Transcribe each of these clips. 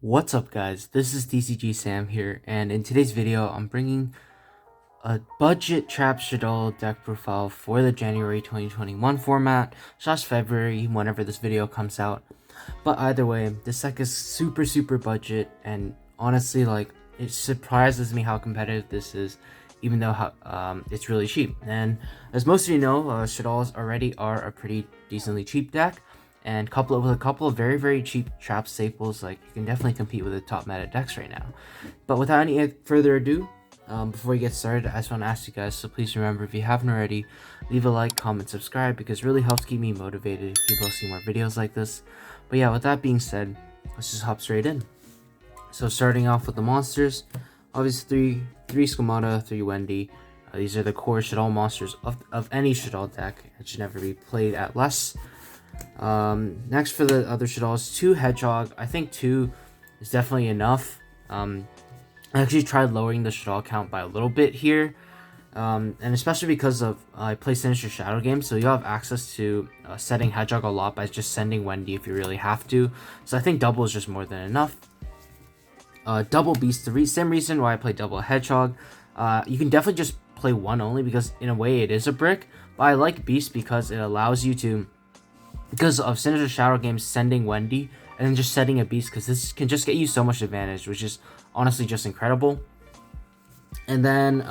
What's up guys, this is Tcg Sam here, and in today's video I'm bringing a budget trap Shaddoll deck profile for the January 2021 format / February whenever this video comes out. But either way, this deck is super budget, and honestly, like, it surprises me how competitive this is, even though it's really cheap. And as most of you know, Shaddolls already are a pretty decently cheap deck, and with a couple of very cheap trap staples, like, you can definitely compete with the top meta decks right now. But without any further ado, before we get started, I just want to ask you guys, so please remember, if you haven't already, leave a like, comment, subscribe, because it really helps keep me motivated to keep posting more videos like this. But yeah, with that being said, let's just hop straight in. So starting off with the monsters, obviously three Squamata, 3 Wendy. These are the core Shaddoll monsters of any Shaddoll deck. It should never be played at less. Next for the other Shaddolls, 2 Hedgehog. I think 2 is definitely enough. I actually tried lowering the Shaddoll count by a little bit here, and especially because of I play Sinister Shadow games, so you have access to setting Hedgehog a lot by just sending Wendy if you really have to. So I think double is just more than enough. Double Beast, same reason why I play double Hedgehog. You can definitely just play one only because in a way it is a brick, but I like Beast because it allows you to, because of Sinister Shadow games, sending Wendy and then just setting a Beast, because this can just get you so much advantage, which is honestly just incredible. And then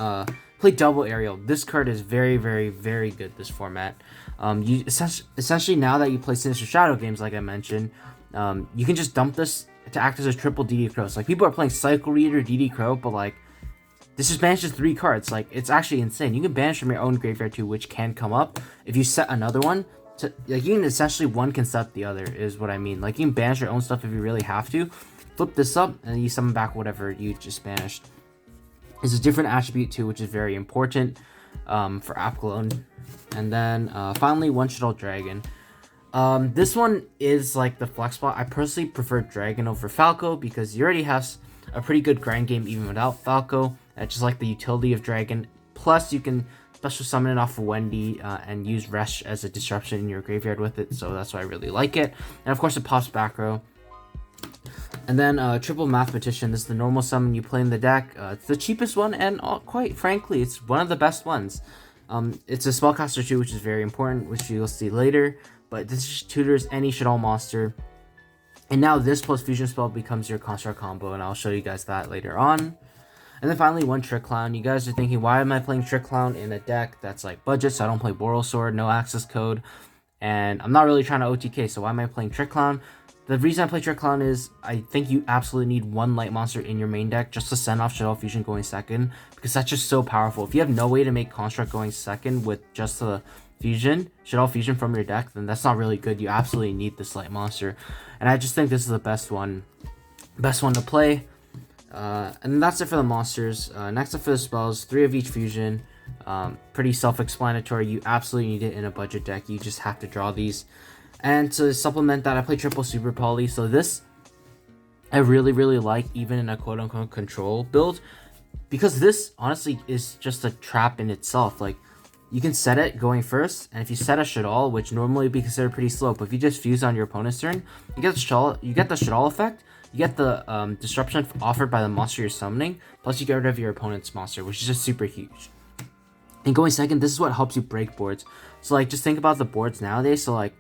play double Ariel. This card is very good this format. You essentially, now that you play Sinister Shadow games, like I mentioned, you can just dump this to act as a triple DD Crow. So, like, people are playing Cycle Reader, DD Crow, but like, this just banishes 3 cards. Like, it's actually insane. You can banish from your own graveyard too, which can come up if you set another one. Like, you can essentially, one can set the other, is what I mean. Like, you can banish your own stuff if you really have to. Flip this up, and then you summon back whatever you just banished. It's a different attribute too, which is very important for app clone. And then finally, 1 Shaddoll Dragon. This one is like the flex spot. I personally prefer Dragon over Falco because you already have a pretty good grind game even without Falco. That's just like the utility of Dragon. Plus, you can special summon it off of Wendy and use Resh as a disruption in your graveyard with it. So that's why I really like it. And of course, it pops back row. And then triple Mathematician. This is the normal summon you play in the deck. It's the cheapest one, and quite frankly, it's one of the best ones. It's a spellcaster too, which is very important, which you'll see later. But this just tutors any Shaddoll monster. And now this plus fusion spell becomes your construct combo, and I'll show you guys that later on. And then finally, 1 Trick Clown. You guys are thinking, why am I playing Trick Clown in a deck that's like budget? So I don't play Boral Sword, no access code, and I'm not really trying to OTK, so why am I playing Trick Clown? The reason I play Trick Clown is I think you absolutely need 1 light monster in your main deck just to send off Shaddoll Fusion going second, because that's just so powerful. If you have no way to make Construct going second with just the Fusion, Shaddoll Fusion from your deck, then that's not really good. You absolutely need this light monster, and I just think this is the best one to play. And that's it for the monsters. Next up for the spells, 3 of each fusion. Pretty self-explanatory. You absolutely need it in a budget deck. You just have to draw these. And to supplement that, I play triple super poly. So this I really like, even in a quote-unquote control build, because this honestly is just a trap in itself. Like, you can set it going first, and if you set a Shaddoll, which normally would be considered pretty slow, but if you just fuse on your opponent's turn, you get the Shaddoll effect. You get the disruption offered by the monster you're summoning, plus you get rid of your opponent's monster, which is just super huge. And going second, this is what helps you break boards. So, like, just think about the boards nowadays. So, like,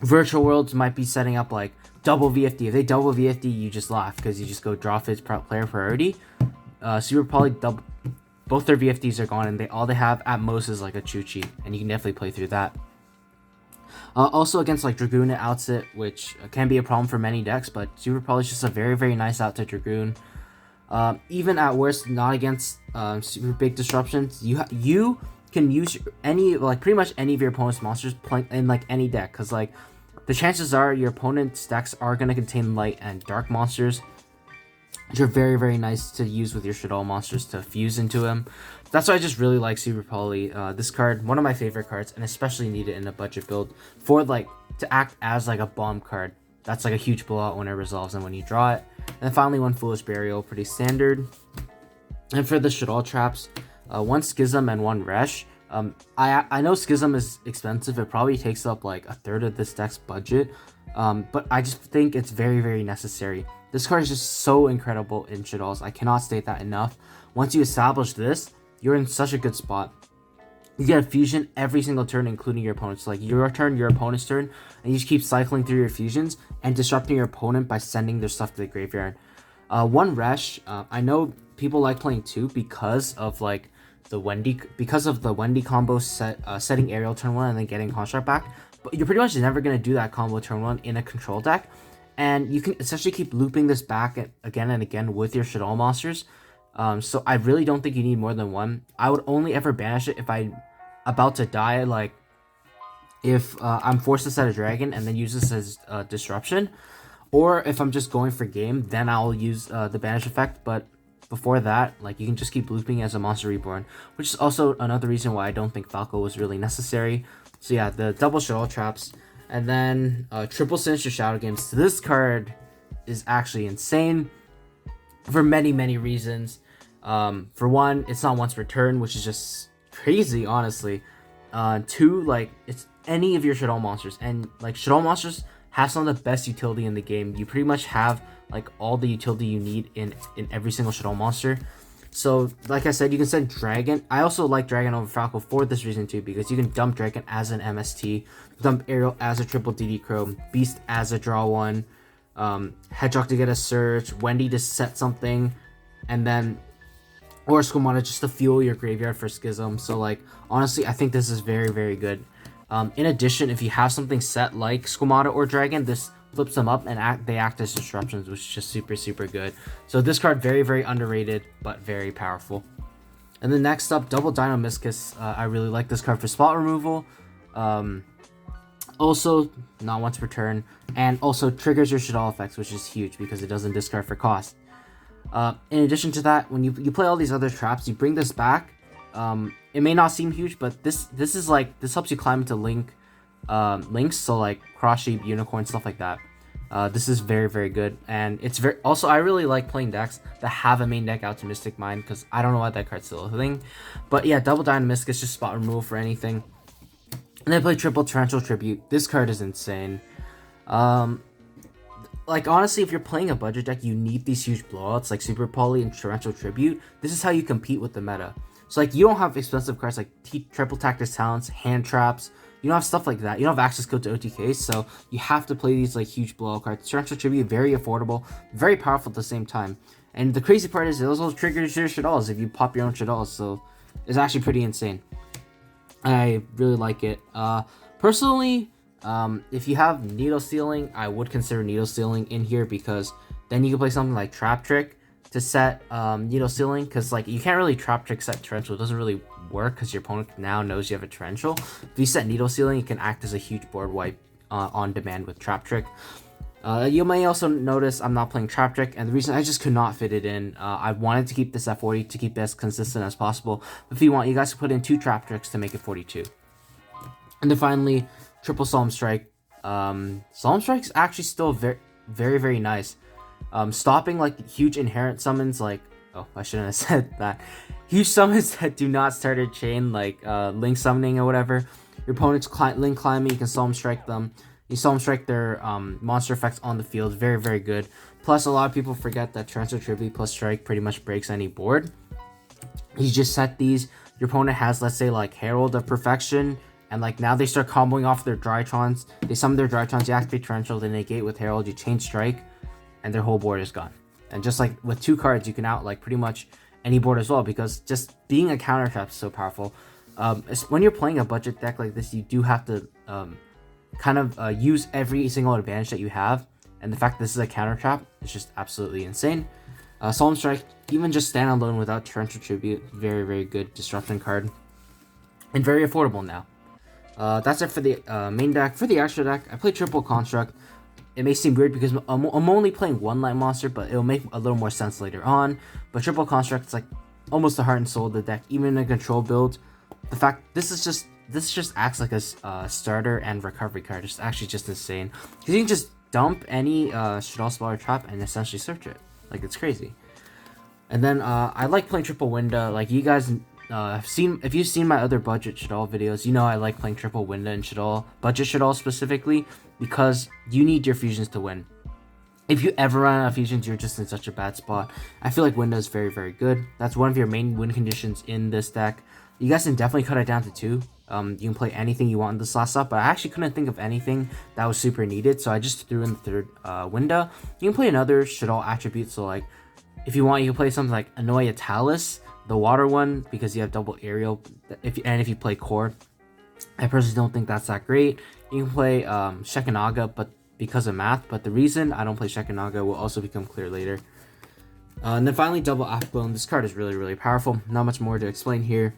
Virtual Worlds might be setting up, like, double VFD. If they double VFD, you just laugh because you just go draw phase player priority. Super Poly, both their VFDs are gone, and all they have at most is, like, a Chuchi, and you can definitely play through that. Also against, like, Dragoon and Outset, which can be a problem for many decks, but Super Poly is just a very nice out to Dragoon. Even at worst, not against super big disruptions. You can use pretty much any of your opponent's monsters playing in, like, any deck, because, like, the chances are your opponent's decks are going to contain light and dark monsters, which are very nice to use with your Shaddoll monsters to fuse into them. That's why I just really like Super Poly. This card, one of my favorite cards, and especially need it in a budget build for, like, to act as, like, a bomb card. That's like a huge blowout when it resolves and when you draw it. And then finally, 1 Foolish Burial, pretty standard. And for the Shaddoll traps, 1 Schism and 1 Resh. I know Schism is expensive. It probably takes up like a third of this deck's budget, but I just think it's very, very necessary. This card is just so incredible in shaddolls. I cannot state that enough. Once you establish this, you're in such a good spot. You get a fusion every single turn, including your opponent's. Like your turn, your opponent's turn, and you just keep cycling through your fusions and disrupting your opponent by sending their stuff to the graveyard. One Resh, I know people like playing two because of like the Wendy combo setting aerial turn one and then getting construct back. But you're pretty much never gonna do that combo turn one in a control deck, and you can essentially keep looping this back again and again with your Shaddoll monsters. So I really don't think you need more than one. I would only ever banish it if I'm about to die, like if I'm forced to set a dragon and then use this as disruption, or if I'm just going for game, then I'll use the banish effect. But before that, like you can just keep looping as a monster reborn, which is also another reason why I don't think Falco was really necessary. So yeah, the double Shaddoll traps, and then triple Sinister Shadow Games. So this card is actually insane for many, many reasons. For one, it's not once per turn, which is just crazy, honestly. Two, like, it's any of your Shaddoll monsters, and like Shaddoll monsters have some of the best utility in the game. You pretty much have like all the utility you need in every single Shaddoll monster. So like I said, you can send Dragon. I also like Dragon over Falco for this reason too, because you can dump Dragon as an MST, dump Ariel as a triple DD Crow, Beast as a draw one, Hedgehog to get a search, Wendy to set something, and then or Squamata just to fuel your graveyard for Schism. So like honestly, I think this is very, very good. In addition, if you have something set like Squamata or Dragon, this flips them up and they act as disruptions, which is just super, super good. So this card, very, very underrated, but very powerful. And then next up, Double Dino-Miscus. I really like this card for spot removal. Also, not once per turn, and also triggers your Shaddoll effects, which is huge because it doesn't discard for cost. In addition to that, when you play all these other traps, you bring this back. It may not seem huge, but this is like, this helps you climb into links, so like Cross Sheep, Unicorn, stuff like that. This is very, very good, and it's very also I really like playing decks that have a main deck out to Mystic Mind, because I don't know why that card's still a thing. But yeah, Double Dino-Miscus, just spot removal for anything. And then I play triple Torrential Tribute. This card is insane. Like honestly, if you're playing a budget deck, you need these huge blowouts like Super Poly and Torrential Tribute. This is how you compete with the meta. So like you don't have expensive cards like Triple Tactics Talents, Hand Traps. You don't have stuff like that. You don't have access code to OTKs, so you have to play these like huge blowout cards. Torrential Tribute, very affordable, very powerful at the same time. And the crazy part is it also triggers your Shaddolls if you pop your own Shaddolls, so it's actually pretty insane. I really like it. Personally, if you have Needle Stealing, I would consider Needle Stealing in here, because then you can play something like Trap Trick to set Needle Stealing, because like you can't really Trap Trick set Torrential. It doesn't really work because your opponent now knows you have a Torrential. If you set Needle Stealing, it can act as a huge board wipe on demand with Trap Trick. You may also notice I'm not playing Trap Trick, and the reason I just could not fit it in. I wanted to keep this at 40 to keep it as consistent as possible. But if you want, you guys can put in 2 Trap Tricks to make it 42. And then finally, triple Solemn Strike. Solemn Strike's actually still very, very, very nice. Stopping like huge inherent summons, like, oh, I shouldn't have said that. Huge summons that do not start a chain, like Link Summoning or whatever. Your opponent's Link Climbing, you can Solemn Strike them. You Solemn Strike their monster effects on the field. Very, very good. Plus, a lot of people forget that Torrential Tribute plus Strike pretty much breaks any board. You just set these. Your opponent has, let's say, like Herald of Perfection, and like now they start comboing off their Drytrons. They summon their Drytrons, you activate Torrential, they negate with Herald, you change Strike, and their whole board is gone. And just like with 2 cards, you can out like pretty much any board as well, because just being a counter trap is so powerful. When you're playing a budget deck like this, you do have to kind of use every single advantage that you have, and the fact that this is a counter trap is just absolutely insane. Solemn Strike, even just stand alone without Torrential Tribute, very, very good disruption card, and very affordable now. That's it for the main deck. For the extra deck, I play triple Construct. It may seem weird because I'm only playing 1 light monster, but it'll make a little more sense later on. But triple Construct is like almost the heart and soul of the deck, even in a control build. The fact this just acts like a starter and recovery card. It's actually just insane, because you can just dump any Shaddoll spell or trap and essentially search it. Like, it's crazy. And then I like playing triple Winda. Like, you guys if you've seen my other budget Shaddoll videos, you know I like playing triple Winda and Shaddoll, budget Shaddoll specifically, because you need your fusions to win. If you ever run out of fusions, you're just in such a bad spot. I feel like Window is very, very good. That's one of your main win conditions in this deck. You guys can definitely cut it down to 2. You can play anything you want in this last up, but I actually couldn't think of anything that was super needed, so I just threw in the third Window. You can play another Shaddoll attribute, so like, if you want, you can play something like Annoy Talus, the water one, because you have double aerial, if you play core. I personally don't think that's that great. You can play Shekinaga, but because of math, but the reason I don't play Shekinaga will also become clear later. And then finally, double Aquabone. This card is really, really powerful. Not much more to explain here.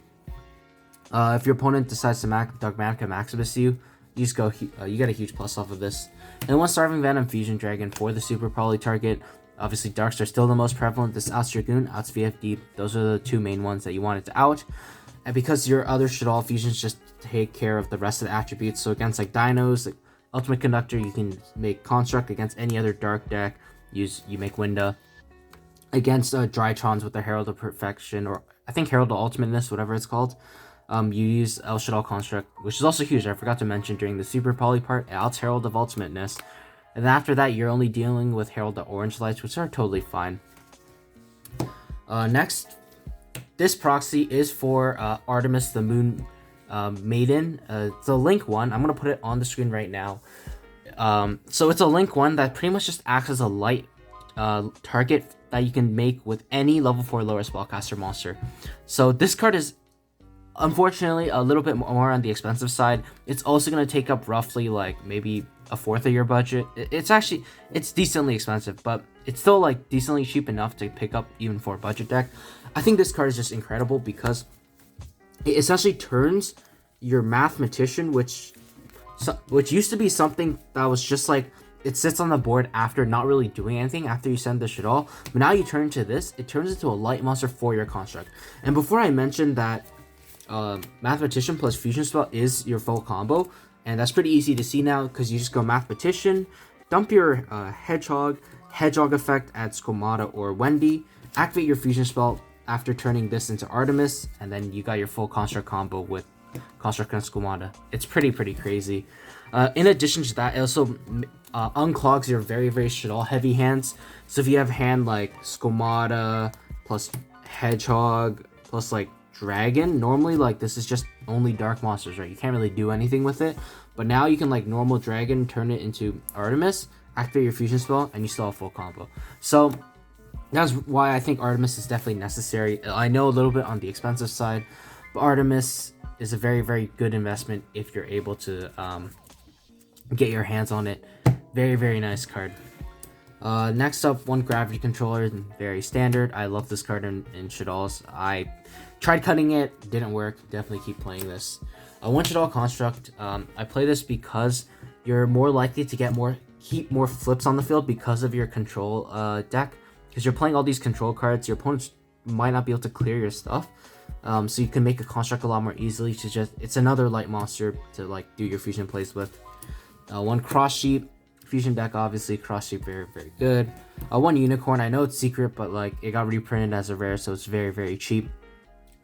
If your opponent decides to Dogmatica Maximus you just go, you get a huge plus off of this. And one Starving Venom Fusion Dragon for the super poly target. Obviously, Darks are still the most prevalent. This outs Dragoon, outs VFD. Those are the 2 main ones that you wanted to out. And because your other Shaddoll fusions just take care of the rest of the attributes, so against like Dinos, like Ultimate Conductor, you can make Construct. Against any other dark deck, you make Winda. Against Drytrons with the Herald of Perfection, or I think Herald of Ultimateness, whatever it's called, you use El Shaddoll Construct, which is also huge. I forgot to mention during the Super Poly part, outs Herald of Ultimateness. And then after that, you're only dealing with Herald of Orange Lights, which are totally fine. Next, this proxy is for Artemis the Moon Maiden. It's a Link 1. I'm going to put it on the screen right now. So it's a Link 1 that pretty much just acts as a light target that you can make with any level 4 lower spellcaster monster. So this card is unfortunately a little bit more on the expensive side. It's also going to take up roughly like maybe a fourth of your budget. It's decently expensive, but it's still like decently cheap enough to pick up even for a budget deck. I think this card is just incredible because it essentially turns your Mathematician, which used to be something that was just like, it sits on the board after not really doing anything after you send the Shaddoll, but now you turn to this, it turns into a light monster for your construct. And before I mentioned that Mathematician plus Fusion Spell is your full combo, and that's pretty easy to see now because you just go Mathematician, dump your Hedgehog effect at Skomata or Wendy, activate your Fusion Spell after turning this into Artemis, and then you got your full Construct combo with Construct and Skomata. It's pretty crazy. In addition to that, it also unclogs your very Shaddoll heavy hands. So if you have a hand like Skomata plus Hedgehog plus like Dragon, normally like this is just only dark monsters, right? You can't really do anything with it, but now you can like normal Dragon, turn it into Artemis, activate your Fusion Spell, and you still have full combo. So that's why I think Artemis is definitely necessary. I know a little bit on the expensive side, but Artemis is a very good investment if you're able to get your hands on it. Very nice card. Next up, one Gravity Controller, very standard. I love this card in Shaddolls. I tried cutting it, didn't work. Definitely keep playing this. One Shaddoll Construct. I play this because you're more likely to keep more flips on the field because of your control deck. Because you're playing all these control cards, your opponents might not be able to clear your stuff. So you can make a construct a lot more easily. It's another light monster to like do your fusion plays with. One Cross Sheep fusion deck, obviously Cross Sheep very good. One Unicorn. I know it's secret, but like it got reprinted as a rare, so it's very cheap.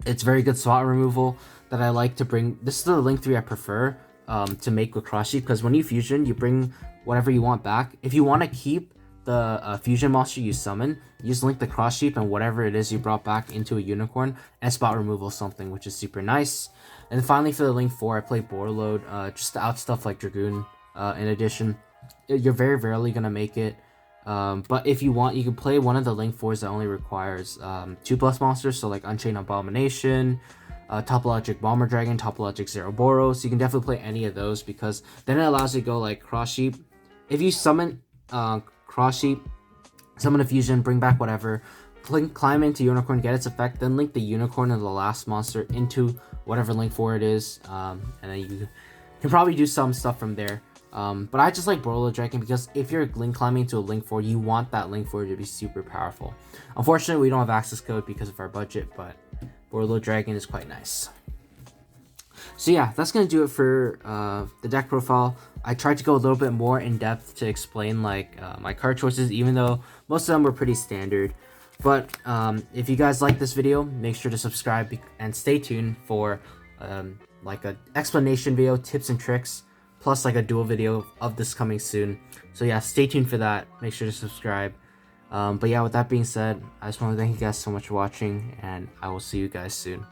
It's very good slot removal that I like to bring. This is the Link 3 I prefer to make with Cross Sheep, because when you fusion, you bring whatever you want back. If you want to keep the fusion monster you summon, you just link the Cross Sheep and whatever it is you brought back into a Unicorn and spot removal something, which is super nice. And then finally for the Link 4, I play Borload just to out stuff like Dragoon. In addition, you're very rarely gonna make it, but if you want, you can play one of the Link 4s that only requires 2+ monsters, so like Unchained Abomination, Topologic Bomber Dragon, Topologic Zeroboros. You can definitely play any of those because then it allows you to go like Cross Sheep. If you summon Cross Sheep, summon a fusion, bring back whatever, climb into Unicorn, get its effect, then link the Unicorn and the last monster into whatever Link 4 it is, and then you can probably do some stuff from there. But I just like Borload Dragon because if you're link climbing to a Link 4, you want that Link 4 to be super powerful. Unfortunately, we don't have access code because of our budget, but Borload Dragon is quite nice. So yeah, that's going to do it for the deck profile. I tried to go a little bit more in depth to explain like my card choices, even though most of them were pretty standard. But if you guys like this video, make sure to subscribe and stay tuned for like an explanation video, tips and tricks, plus like a duel video of this coming soon. So yeah, stay tuned for that. Make sure to subscribe. But yeah, with that being said, I just want to thank you guys so much for watching, and I will see you guys soon.